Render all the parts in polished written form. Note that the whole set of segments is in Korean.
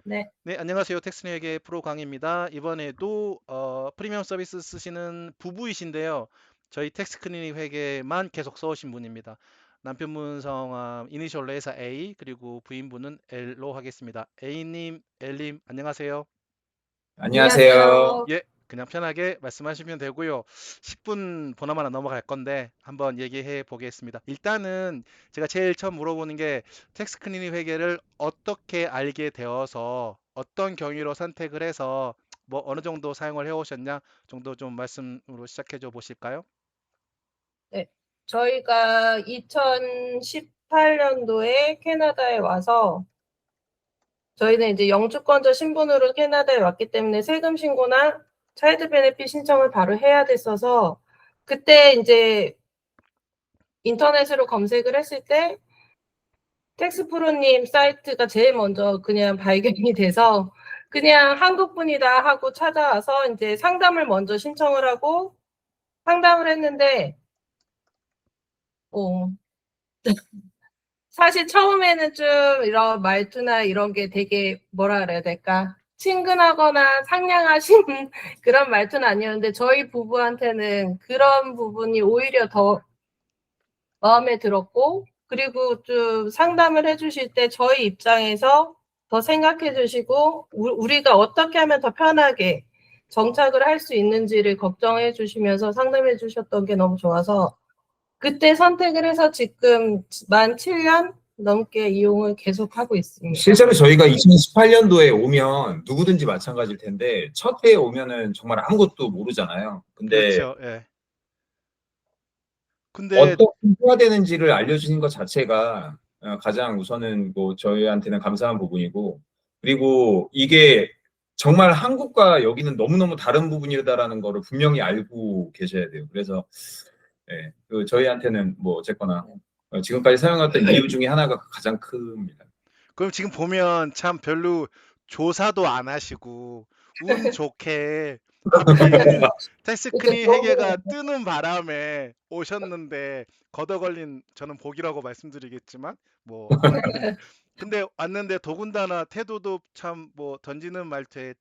네, 네, 안녕하세요. 텍스니에게 프로 강입니다. 이번에도 프리미엄 서비스 쓰시는 부부이신데요. 저희 텍스크리닉 회계만 계속 써오신 분입니다. 남편분 성함 이니셜로 해서 A, 그리고 부인분은 L로 하겠습니다. A님, L님, 안녕하세요. 안녕하세요. 안녕하세요. 예, 그냥 편하게 말씀하시면 되고요. 10분 보나마나 넘어갈 건데 한번 얘기해 보겠습니다. 일단은 제가 제일 처음 물어보는 게 텍스크리닉 회계를 어떻게 알게 되어서 어떤 경위로 선택을 해서 뭐 어느 정도 사용을 해 오셨냐 정도 좀 말씀으로 시작해 줘 보실까요? 네, 저희가 2018년도에 캐나다에 와서 저희는 이제 영주권자 신분으로 캐나다에 왔기 때문에 세금 신고나 차일드 베네핏 신청을 바로 해야 됐어서 그때 이제 인터넷으로 검색을 했을 때 텍스프로님 사이트가 제일 먼저 그냥 발견이 돼서 그냥 한국 분이다 하고 찾아와서 이제 상담을 먼저 신청을 하고 상담을 했는데 어, 사실 처음에는 좀 이런 말투나 이런 게 되게 뭐라 그래야 될까? 친근하거나 상냥하신 그런 말투는 아니었는데 저희 부부한테는 그런 부분이 오히려 더 마음에 들었고 그리고 좀 상담을 해주실 때 저희 입장에서 더 생각해 주시고 우리가 어떻게 하면 더 편하게 정착을 할 수 있는지를 걱정해 주시면서 상담해 주셨던 게 너무 좋아서 그때 선택을 해서 지금 만 7년 넘게 이용을 계속하고 있습니다. 실제로 저희가 2018년도에 오면 누구든지 마찬가지일 텐데 첫 해에 오면은 정말 아무것도 모르잖아요. 근데 그렇죠. 예. 근데 어떻게 해야 되는지를 알려주신 것 자체가 가장 우선은 뭐 저희한테는 감사한 부분이고, 그리고 이게 정말 한국과 여기는 너무너무 다른 부분이다라는 거를 분명히 알고 계셔야 돼요. 그래서 예, 그 저희한테는 뭐 어쨌거나 지금까지 사용했던 이유 중에 하나가 가장 큽니다. 그럼 지금 보면 참 별로 조사도 안 하시고 운 좋게 하필 텍스크니 회계가 뜨는 바람에 오셨는데 걷어 걸린 저는 복이라고 말씀드리겠지만 뭐 근데 왔는데 더군다나 태도도 참 뭐 던지는 말투에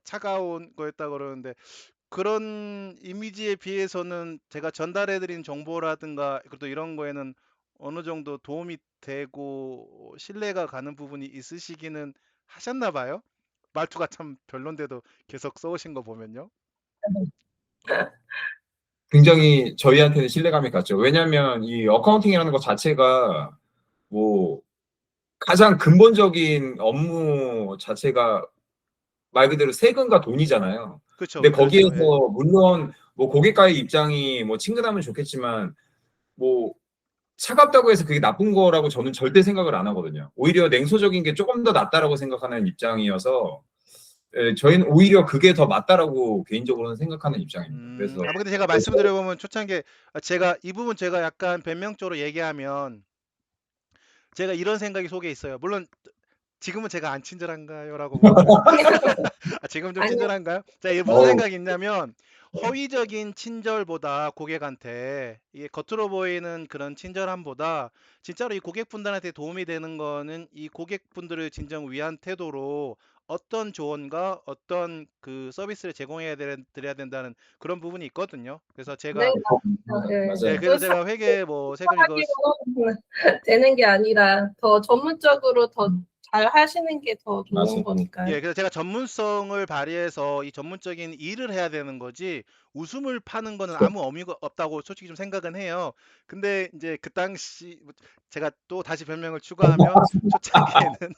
차가운 거였다 그러는데 그런 이미지에 비해서는 제가 전달해드린 정보라든가 그래도 이런 거에는 어느 정도 도움이 되고 신뢰가 가는 부분이 있으시기는 하셨나 봐요. 말투가 참 별론데도 계속 써오신 거 보면요. 굉장히 저희한테는 신뢰감이 갔죠. 왜냐하면 이 어카운팅이라는 것 자체가 뭐 가장 근본적인 업무 자체가 말 그대로 세금과 돈이잖아요. 그렇죠, 근데 그렇죠. 거기에서 예. 물론 뭐 고객과의 입장이 뭐 친근하면 좋겠지만 뭐 차갑다고 해서 그게 나쁜 거라고 저는 절대 생각을 안 하거든요. 오히려 냉소적인 게 조금 더 낫다라고 생각하는 입장이어서 저희는 오히려 그게 더 맞다라고 개인적으로는 생각하는 입장입니다. 그래서 근데 제가 말씀드려보면 초창기에 제가 이 부분 제가 약간 변명적으로 얘기하면 제가 이런 생각이 속에 있어요. 물론 지금은 제가 안 친절한가요? 라고 물으면 지금 좀 아니요. 친절한가요? 자, 이게 무슨 어우, 생각이 있냐면 허위적인 친절보다 고객한테 이게 겉으로 보이는 그런 친절함보다 진짜로 이 고객분들한테 도움이 되는 거는 이 고객분들을 진정 위한 태도로 어떤 조언과 어떤 그 서비스를 드려야 된다는 그런 부분이 있거든요. 그래서 네, 제가 네. 예, 맞아요. 그래서 제가 회계 뭐 세금 이거 하기로 되는 게 아니라 더 전문적으로 더 잘 하시는 게 더 좋은 맞아요. 거니까요. 예, 그래서 제가 전문성을 발휘해서 이 전문적인 일을 해야 되는 거지 웃음을 파는 거는 아무 의미가 없다고 솔직히 좀 생각은 해요. 근데 이제 그 당시 제가 또 다시 변명을 추가하면 초창기에는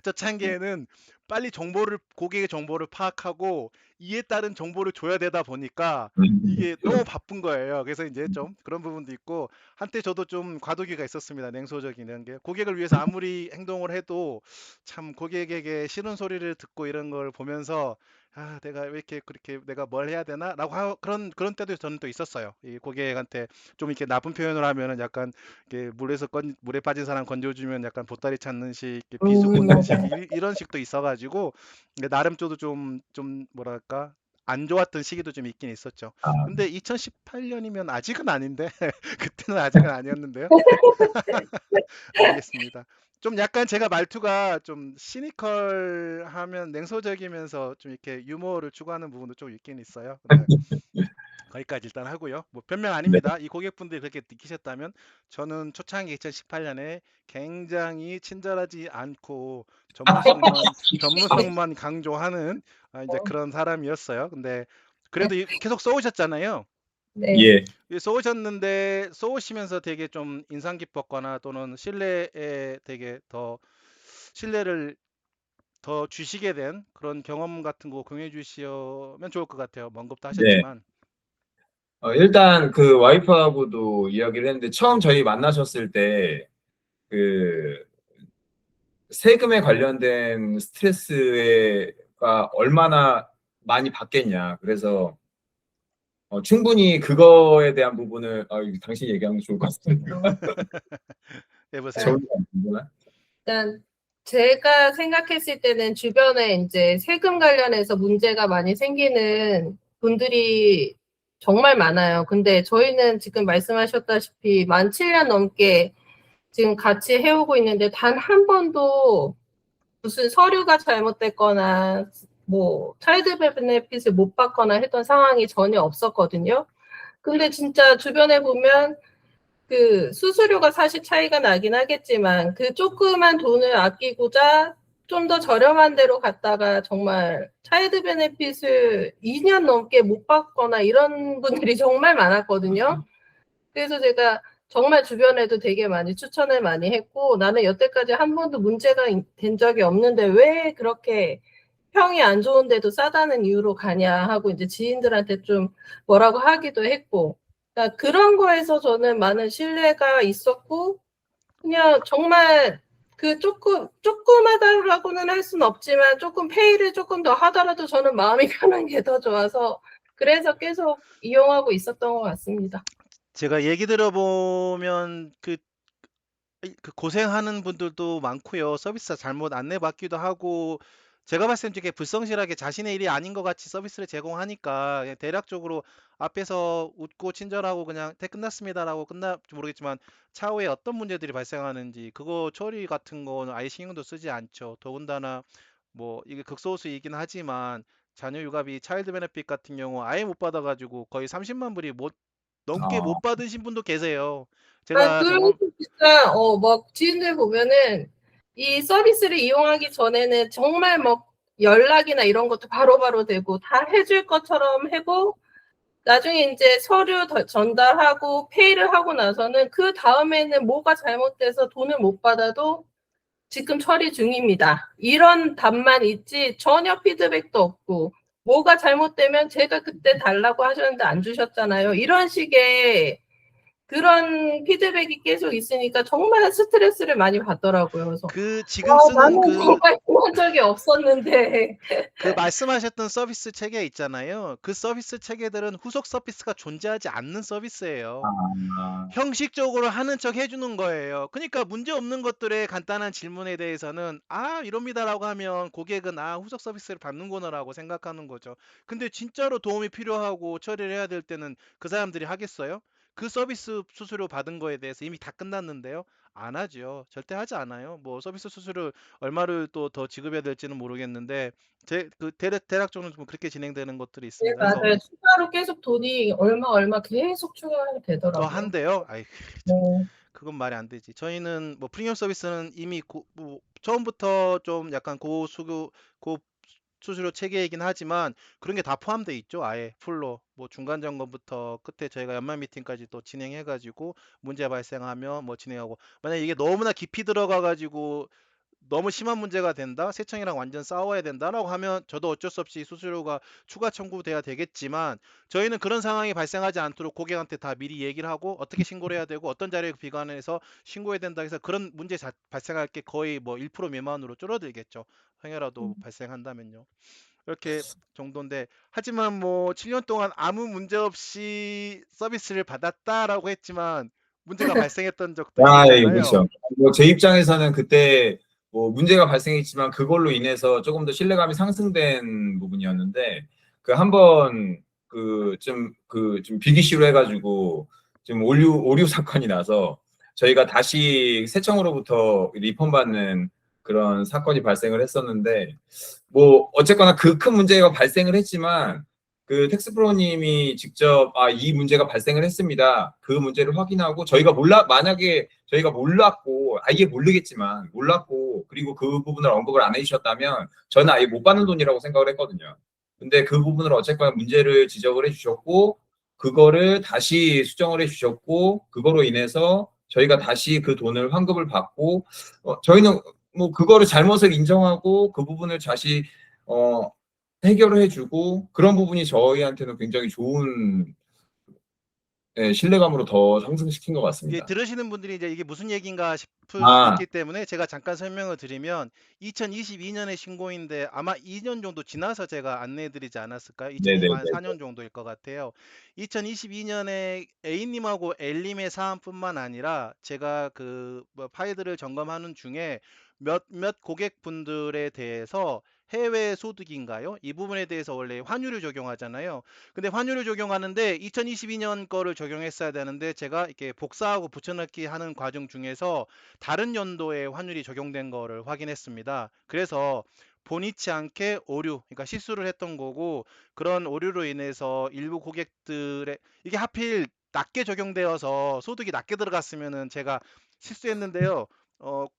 초창기에는 빨리 정보를 고객의 정보를 파악하고 이에 따른 정보를 줘야 되다 보니까 이게 너무 바쁜 거예요. 그래서 이제 좀 그런 부분도 있고 한때 저도 좀 과도기가 있었습니다. 냉소적인 이런 게 고객을 위해서 아무리 행동을 해도 참 고객에게 싫은 소리를 듣고 이런 걸 보면서 아, 내가 왜 이렇게 그렇게 내가 뭘 해야 되나? 그런 때도 저는 또 있었어요. 이 고객한테 좀 이렇게 나쁜 표현을 하면은 약간 이렇게 물에 빠진 사람 건져주면 약간 보따리 찾는 식, 이렇게 비수꽂는 식 이런 식도 있어가지고 나름 저도 좀 뭐랄까 안 좋았던 시기도 좀 있긴 있었죠. 근데 2018년이면 아직은 아닌데 그때는 아직은 아니었는데요. 알겠습니다. 좀 약간 제가 말투가 좀 시니컬하면 냉소적이면서 좀 이렇게 유머를 추구하는 부분도 좀 있긴 있어요. 근데 거기까지 일단 하고요. 뭐 변명 네. 아닙니다. 이 고객분들이 그렇게 느끼셨다면 저는 초창기 2018년에 굉장히 친절하지 않고 전문성만 강조하는 이제 그런 사람이었어요. 근데 그래도 계속 써오셨잖아요. 네. 예. 써오셨는데 써오시면서 되게 좀 인상 깊었거나 또는 신뢰를 더 주시게 된 그런 경험 같은 거 공유해 주시면 좋을 것 같아요. 먼 것도 네. 하셨지만. 일단 그 와이프하고도 이야기를 했는데 처음 저희 만나셨을 때 그 세금에 관련된 스트레스가 얼마나 많이 받겠냐. 그래서 충분히 그거에 대한 부분을 이거 당신이 얘기하면 좋을 것 같은데. 해보세요. 일단 제가 생각했을 때는 주변에 이제 세금 관련해서 문제가 많이 생기는 분들이 정말 많아요. 근데 저희는 지금 말씀하셨다시피 만 7년 넘게 지금 같이 해오고 있는데 단 한 번도 무슨 서류가 잘못됐거나 뭐 차일드 베네핏을 못 받거나 했던 상황이 전혀 없었거든요. 근데 진짜 주변에 보면 그 수수료가 사실 차이가 나긴 하겠지만 그 조그만 돈을 아끼고자 좀 더 저렴한 데로 갔다가 정말 차일드 베네핏을 2년 넘게 못 받거나 이런 분들이 정말 많았거든요. 그래서 제가 정말 주변에도 되게 많이 추천을 많이 했고 나는 여태까지 한 번도 문제가 된 적이 없는데 왜 그렇게 평이 안 좋은데도 싸다는 이유로 가냐 하고 이제 지인들한테 좀 뭐라고 하기도 했고 그러니까 그런 거에서 저는 많은 신뢰가 있었고 그냥 정말 그 조그마다라고는 할 수는 없지만 조금 페이를 조금 더 하더라도 저는 마음이 편한 게 더 좋아서 그래서 계속 이용하고 있었던 것 같습니다. 제가 얘기 들어보면 그 고생하는 분들도 많고요. 서비스 잘못 안내받기도 하고 제가 봤을 땐 되게 불성실하게 자신의 일이 아닌 것 같이 서비스를 제공하니까 그냥 대략적으로 앞에서 웃고 친절하고 그냥 끝났습니다라고 끝날지 모르겠지만 차후에 어떤 문제들이 발생하는지 그거 처리 같은 거는 아예 신경도 쓰지 않죠. 더군다나 뭐 이게 극소수이긴 하지만 자녀 육아비 차일드 베네핏 같은 경우 아예 못 받아가지고 거의 30만 불이 넘게 못 받으신 분도 계세요. 제가 그래서 진짜 막 지인들 보면은 이 서비스를 이용하기 전에는 정말 막 연락이나 이런 것도 바로바로 되고 다 해줄 것처럼 하고 나중에 이제 서류 전달하고 페이를 하고 나서는 그 다음에는 뭐가 잘못돼서 돈을 못 받아도 지금 처리 중입니다. 이런 답만 있지 전혀 피드백도 없고 뭐가 잘못되면 제가 그때 달라고 하셨는데 안 주셨잖아요. 이런 식의 그런 피드백이 계속 있으니까 정말 스트레스를 많이 받더라고요. 그래서 지금 쓰는 나는 정말 그런 적이 없었는데 그 말씀하셨던 서비스 체계 있잖아요. 그 서비스 체계들은 후속 서비스가 존재하지 않는 서비스예요. 형식적으로 하는 척 해주는 거예요. 그러니까 문제 없는 것들의 간단한 질문에 대해서는 이럽니다라고 하면 고객은 후속 서비스를 받는구나라고 생각하는 거죠. 근데 진짜로 도움이 필요하고 처리를 해야 될 때는 그 사람들이 하겠어요? 그 서비스 수수료 받은 거에 대해서 이미 다 끝났는데요. 안 하죠. 절대 하지 않아요. 뭐 서비스 수수료 얼마를 또 더 지급해야 될지는 모르겠는데 대략적으로 좀 그렇게 진행되는 것들이 네, 있습니다. 그래서 맞아요. 추가로 계속 돈이 얼마 계속 추가가 더 되더라고요. 한대요. 아이, 네. 그건 말이 안 되지. 저희는 뭐 프리미엄 서비스는 이미 뭐 처음부터 좀 약간 고수수료 체계이긴 하지만 그런 게 다 포함돼 있죠. 아예 풀로 뭐 중간 점검부터 끝에 저희가 연말 미팅까지 또 진행해가지고 문제 발생하면 뭐 진행하고 만약 이게 너무나 깊이 들어가가지고 너무 심한 문제가 된다, 세청이랑 완전 싸워야 된다라고 하면 저도 어쩔 수 없이 수수료가 추가 청구돼야 되겠지만 저희는 그런 상황이 발생하지 않도록 고객한테 다 미리 얘기를 하고 어떻게 신고를 해야 되고 어떤 자료에 비관해서 신고해야 된다 해서 그런 문제 발생할 게 거의 뭐 1% 미만으로 줄어들겠죠. 행여라도 발생한다면요. 이렇게 정도인데 하지만 뭐 7년 동안 아무 문제 없이 서비스를 받았다라고 했지만 문제가 발생했던 적도 있잖아요. 그렇죠. 제 입장에서는 그때 뭐 문제가 발생했지만 그걸로 인해서 조금 더 신뢰감이 상승된 부분이었는데 그 한번 좀 비기시로 해가지고 지금 오류 사건이 나서 저희가 다시 세청으로부터 리펀 받는 그런 사건이 발생을 했었는데, 뭐 어쨌거나 그 큰 문제가 발생을 했지만 그 텍스프로님이 직접 이 문제가 발생을 했습니다. 그 문제를 확인하고 저희가 만약에 저희가 몰랐고 아예 모르겠지만 몰랐고 그리고 그 부분을 언급을 안 해주셨다면 저는 아예 못 받는 돈이라고 생각을 했거든요. 근데 그 부분을 어쨌거나 문제를 지적을 해주셨고 그거를 다시 수정을 해주셨고 그거로 인해서 저희가 다시 그 돈을 환급을 받고 저희는 뭐 그거를 잘못을 인정하고 그 부분을 다시 해결을 해주고 그런 부분이 저희한테는 굉장히 좋은 신뢰감으로 더 상승시킨 것 이게 같습니다. 들으시는 분들이 이제 이게 무슨 얘기인가 싶을 수 아, 있기 때문에 제가 잠깐 설명을 드리면 2022년에 신고인데 아마 2년 정도 지나서 제가 안내해드리지 않았을까요? 2020년 한 네네네. 4년 정도일 것 같아요. 2022년에 A님하고 L님의 사안뿐만 아니라 제가 그뭐 파일들을 점검하는 중에 몇 고객분들에 대해서 해외 소득인가요? 이 부분에 대해서 원래 환율을 적용하잖아요. 근데 환율을 적용하는데 2022년 거를 적용했어야 되는데 제가 이렇게 복사하고 붙여넣기 하는 과정 중에서 다른 연도에 환율이 적용된 거를 확인했습니다. 그래서 본의치 않게 오류, 그러니까 실수를 했던 거고 그런 오류로 인해서 일부 고객들의 이게 하필 낮게 적용되어서 소득이 낮게 들어갔으면은 제가 실수했는데요.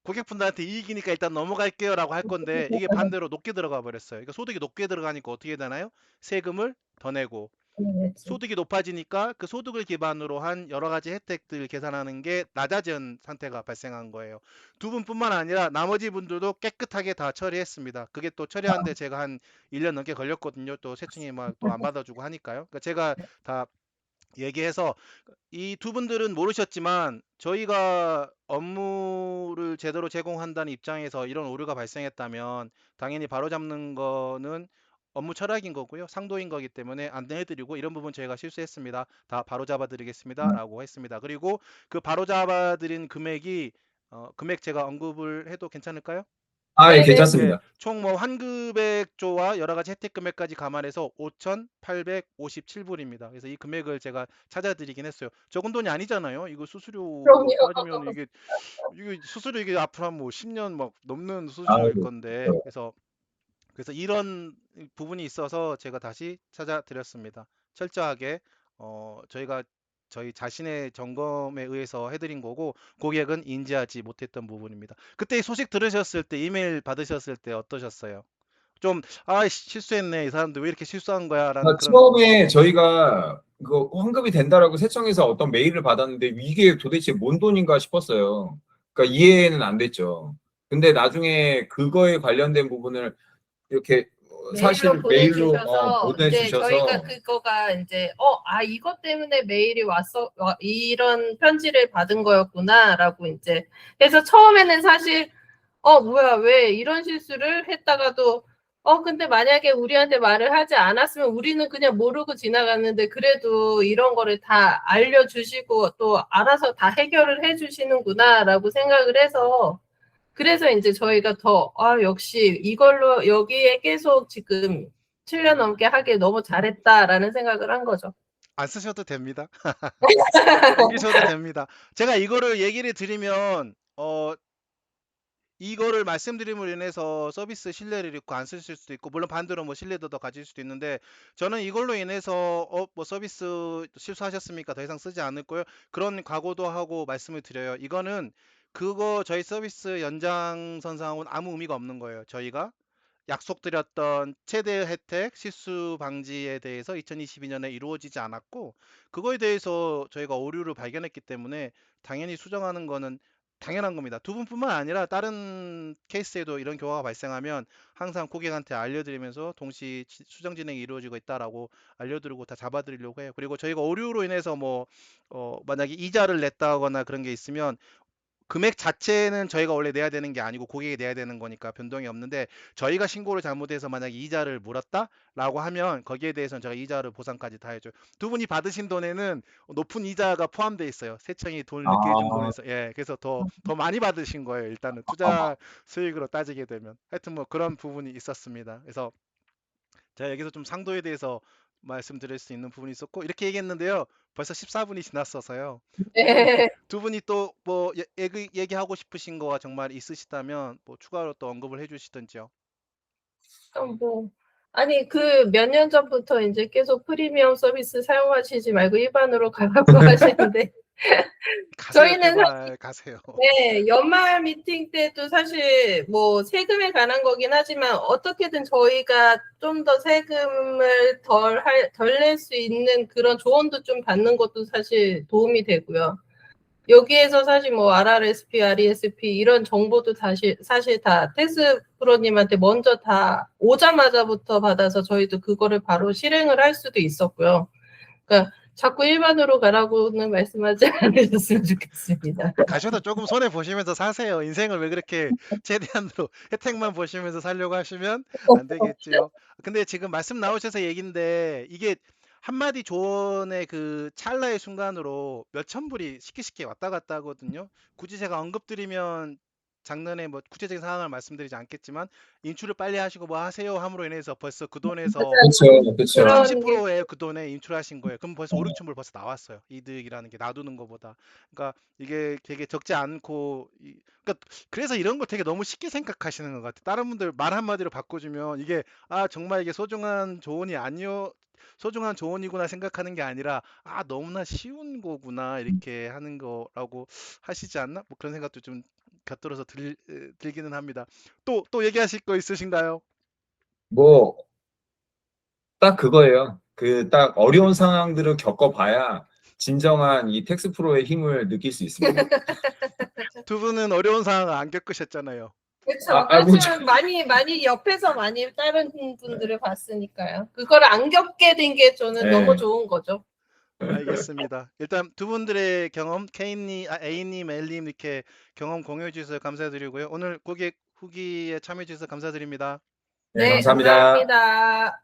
고객분들한테 이익이니까 일단 넘어갈게요라고 할 건데 이게 반대로 높게 들어가 버렸어요. 그러니까 소득이 높게 들어가니까 어떻게 되나요? 세금을 더 내고 그렇지. 소득이 높아지니까 그 소득을 기반으로 한 여러 가지 혜택들 계산하는 게 낮아진 상태가 발생한 거예요. 두 분뿐만 아니라 나머지 분들도 깨끗하게 다 처리했습니다. 그게 또 처리하는데 제가 한 1년 넘게 걸렸거든요. 또 세층이 막 또 안 받아주고 하니까요. 그러니까 제가 다 얘기해서 이 두 분들은 모르셨지만 저희가 업무를 제대로 제공한다는 입장에서 이런 오류가 발생했다면 당연히 바로잡는 거는 업무 철학인 거고요. 상도인 거기 때문에 안내해드리고 이런 부분 저희가 실수했습니다. 다 바로잡아드리겠습니다. 라고 했습니다. 그리고 그 바로잡아드린 금액이 금액 제가 언급을 해도 괜찮을까요? 예, 네네. 예, 괜찮습니다. 총 뭐 환급액조와 여러 가지 혜택 금액까지 감안해서 5,857불입니다. 그래서 이 금액을 제가 찾아드리긴 했어요. 적은 돈이 아니잖아요. 이거 수수료 그럼요. 따지면 이게 수수료 이게 앞으로 한 뭐 10년 막 넘는 아, 수수료일 네. 건데 그래서 이런 부분이 있어서 제가 다시 찾아드렸습니다. 철저하게 저희가 저희 자신의 점검에 의해서 해드린 거고 고객은 인지하지 못했던 부분입니다. 그때 소식 들으셨을 때 이메일 받으셨을 때 어떠셨어요? 좀 실수했네 이 사람들 왜 이렇게 실수한 거야라는 그런 처음에 저희가 그 환급이 된다라고 세청에서 어떤 메일을 받았는데 이게 도대체 뭔 돈인가 싶었어요. 그러니까 이해는 안 됐죠. 근데 나중에 그거에 관련된 부분을 이렇게 메일로 사실 메일로 보내주셔서 이제 저희가 보내주셔서 그거가 이제 이것 때문에 메일이 이런 편지를 받은 거였구나라고 이제 해서 처음에는 사실 뭐야 왜 이런 실수를 했다가도 근데 만약에 우리한테 말을 하지 않았으면 우리는 그냥 모르고 지나갔는데 그래도 이런 거를 다 알려주시고 또 알아서 다 해결을 해주시는구나라고 생각을 해서 그래서 이제 저희가 역시 이걸로 여기에 계속 지금 7년 넘게 하길 너무 잘했다라는 생각을 한 거죠. 안 쓰셔도 됩니다. 넘기셔도 됩니다. 제가 이거를 얘기를 드리면 이거를 말씀드림으로 인해서 서비스 신뢰를 잃고 안 쓰실 수도 있고 물론 반대로 뭐 신뢰도 더 가질 수도 있는데 저는 이걸로 인해서 뭐 서비스 실수하셨습니까? 더 이상 쓰지 않을 거예요. 그런 각오도 하고 말씀을 드려요. 이거는 그거 저희 서비스 연장선상하고는 아무 의미가 없는 거예요. 저희가 약속드렸던 최대 혜택 실수 방지에 대해서 2022년에 이루어지지 않았고 그거에 대해서 저희가 오류를 발견했기 때문에 당연히 수정하는 거는 당연한 겁니다. 두 분뿐만 아니라 다른 케이스에도 이런 경우가 발생하면 항상 고객한테 알려드리면서 동시 수정 진행이 이루어지고 있다라고 알려드리고 다 잡아드리려고 해요. 그리고 저희가 오류로 인해서 만약에 이자를 냈다거나 그런 게 있으면 금액 자체는 저희가 원래 내야 되는 게 아니고 고객이 내야 되는 거니까 변동이 없는데 저희가 신고를 잘못해서 만약에 이자를 물었다라고 하면 거기에 대해서는 제가 이자를 보상까지 다 해줘요. 두 분이 받으신 돈에는 높은 이자가 포함되어 있어요. 세청이 돈을 늦게 준 아, 돈에서 그래서 더 많이 받으신 거예요. 일단은 아, 투자 수익으로 따지게 되면 하여튼 뭐 그런 부분이 있었습니다. 그래서 제가 여기서 좀 상도에 대해서 말씀드릴 수 있는 부분이 있었고 이렇게 얘기했는데요. 벌써 14분이 지났어서요. 네. 두 분이 또 뭐 얘기하고 싶으신 거가 정말 있으시다면 뭐 추가로 또 언급을 해주시던지요. 뭐 아니 그 몇 년 전부터 이제 계속 프리미엄 서비스 사용하시지 말고 일반으로 가라고 하시는데 가세요, 저희는 제발 가세요. 네, 연말 미팅 때도 사실 뭐 세금에 관한 거긴 하지만 어떻게든 저희가 좀 더 세금을 덜 낼 수 있는 그런 조언도 좀 받는 것도 사실 도움이 되고요. 여기에서 사실 뭐 RRSP, RESP 이런 정보도 사실 다 텍스 프로님한테 먼저 다 오자마자부터 받아서 저희도 그거를 바로 실행을 할 수도 있었고요. 그러니까 자꾸 일반으로 가라고는 말씀하지 않으셨으면 좋겠습니다. 가셔서 조금 손해 보시면서 사세요. 인생을 왜 그렇게 최대한으로 혜택만 보시면서 살려고 하시면 안 되겠지요. 근데 지금 말씀 나오셔서 얘긴데 이게 한마디 조언의 그 찰나의 순간으로 몇천 불이 쉽게 왔다 갔다 하거든요. 굳이 제가 언급드리면 작년에 뭐 구체적인 상황을 말씀드리지 않겠지만 인출을 빨리 하시고 뭐 하세요 함으로 인해서 벌써 그 돈에서 그렇죠, 그렇죠. 그런 30%의 그 돈에 인출하신 거예요. 그럼 벌써 5, 6천 불 벌써 나왔어요. 이득이라는 게 놔두는 것보다. 그러니까 이게 되게 적지 않고 그러니까 그래서 이런 거 되게 너무 쉽게 생각하시는 것 같아요. 다른 분들 말 한마디로 바꿔주면 이게 아 정말 이게 소중한 조언이 아니요. 소중한 조언이구나 생각하는 게 아니라 아 너무나 쉬운 거구나 이렇게 하는 거라고 하시지 않나? 뭐 그런 생각도 좀 곁들여서 들기는 합니다. 또 얘기하실 거 있으신가요? 뭐 딱 그거예요. 그 딱 어려운 상황들을 겪어봐야 진정한 이 텍스 프로의 힘을 느낄 수 있습니다. 두 분은 어려운 상황을 안 겪으셨잖아요. 그렇죠. 뭐 하지만 많이 옆에서 많이 다른 분들을 봤으니까요. 그걸 안 겪게 된 게 저는 너무 네. 좋은 거죠. 알겠습니다. 일단 두 분들의 경험, A님, L님 이렇게 경험 공유해 주셔서 감사드리고요. 오늘 고객 후기에 참여해 주셔서 감사드립니다. 네, 네, 감사합니다. 감사합니다.